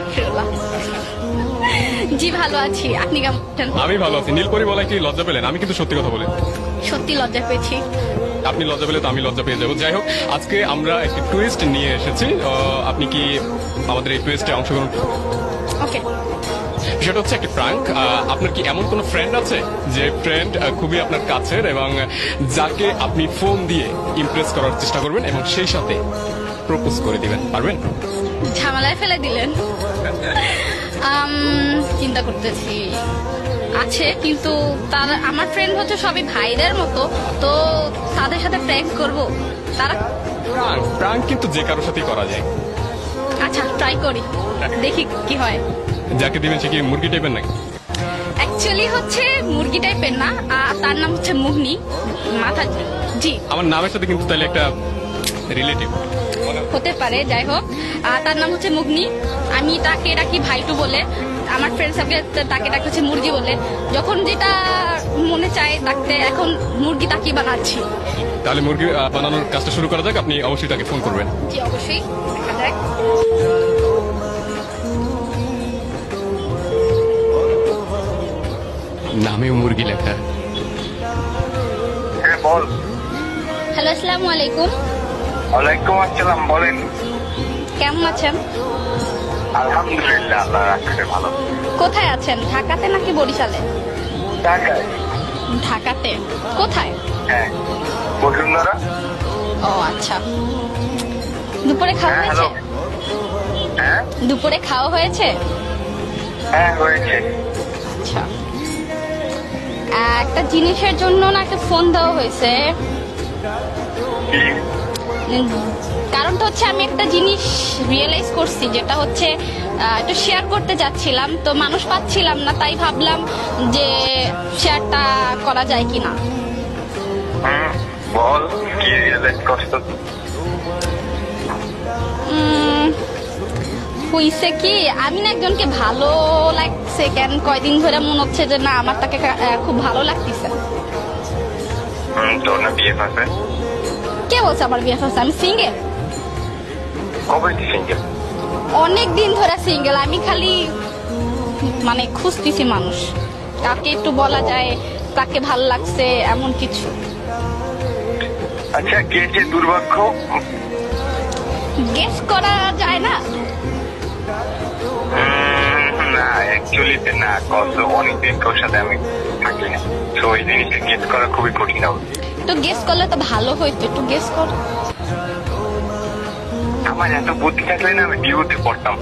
আস্তাগফিরুল্লাহ। জি ভালো আছি, আপনি কেমন আছেন? আমি ভালো আছি। নীলপরি বলা কি লজ্জা পেলেন? আমি কিন্তু সত্যি কথা বলি। সত্যি লজ্জা পেয়েছি। আপনি লজ্জা পেলে তো আমি লজ্জা পেয়ে যাবো। যাই হোক, আজকে আমরা একটি টুইস্ট নিয়ে এসেছি। আপনি কি আমাদের এই টুইস্টে অংশগ্রহণ? ওকে। সেটা হচ্ছে একটি প্রাঙ্ক। আপনার কি এমন কোনো ফ্রেন্ড আছে যে ফ্রেন্ড খুবই আপনার কাছের এবং যাকে আপনি ফোন দিয়ে ইমপ্রেস করার চেষ্টা করবেন এবং সেই সাথে প্রপোজ করে দিবেন? পারবেন? ঝামেলায় ফেলে দিলেন। চিন্তা করতেছি, আছে কিন্তু তার আমার ফ্রেন্ড হচ্ছে সবই ভাইদের মতো, তো তাদের সাথে প্র্যাঙ্ক করব। তারা প্রাঙ্ক কিন্তু যে কারোর সাথেই করা যায়। আচ্ছা ট্রাই করি, দেখি কি হয়। যাকে দিবেন সে কি মুরগি টাইপের নাকি? অ্যাকচুয়ালি হচ্ছে মুরগি টাইপের না, তার নাম হচ্ছে মুগনি। মাথা জি আমার নামের সাথে কিন্তু তাহলে একটা রিলেটিভ হতে পারে, যাই হোক। তার নাম হচ্ছে মুগনি। আমি তাকে ডাকি ভাইটু বলে, আমার ফ্রেন্ড সাথে তাকে ডাকি হচ্ছে মুরগি বলে। যখন যেটা মনে চায় ডাকতে, এখন মুরগি তাকে বানাচ্ছি। তাহলে মুরগি বানানোর কাজটা শুরু করা যাক। আপনি অবশ্যই তাকে ফোন করবেন। জি অবশ্যই, দেখা যাক। নামেও মুরগি লেখা। হ্যাঁ বল। হ্যালো, আসসালামু আলাইকুম। ওয়ালাইকুম আসসালাম, বলেন। কেমন আছেন? আলহামদুলিল্লাহ, আল্লাহ রাখছে ভালো। কোথায় আছেন, ঢাকাতে নাকি বরিশালে? ঢাকায়। ঢাকাতে কোথায়? হ্যাঁ, বসুন্ধরা। ও আচ্ছা। দুপুরে খাওয়া হ্যাঁ হয়েছে? হ্যালো। হ্যাঁ দুপুরে খাওয়া হয়েছে? হ্যাঁ হয়েছে। আচ্ছা, একটা জিনিসের জন্য নাকি ফোন দেওয়া হয়েছে। কি? কারণটা হচ্ছে আমি একটা জিনিস রিয়েলাইজ করছি, যেটা হচ্ছে একটু শেয়ার করতে যাচ্ছিলাম, তো মানুষ পাচ্ছিলাম না, তাই ভাবলাম যে শেয়ারটা করা যায় কিনা। বল কি রিয়েলাইজ করছো? হইছে কি, আমি না একজনকে ভালো লাগছে, কেন কয়দিন ধরে মনে হচ্ছে যে না আমার তাকে খুব ভালো লাগতেছে। তোর না বিয়ে আছে? কে বলছে আমার বিয়ে হচ্ছে? আমি সিঙ্গেল। কবে সিঙ্গেল? অনেক দিন ধরে সিঙ্গেল। আমি খালি মানে খুঁজতেছি মানুষ, কাকে একটু বলা যায় তাকে ভাল লাগছে এমন কিছু। আচ্ছা, কে যে দুর্ভাগ্য? গেস করা যায় না। না অ্যাকচুয়ালি না, কত অনেকদিন তোর সাথে আমি থাকি না, তো ওই জিনিসটা গেস করা খুবই কঠিন হবে। তো গেস করলে তো ভালো হইতো, একটু গেস কর। আমার এত বুদ্ধি থাকলে না আমি ডিউতে পড়তাম।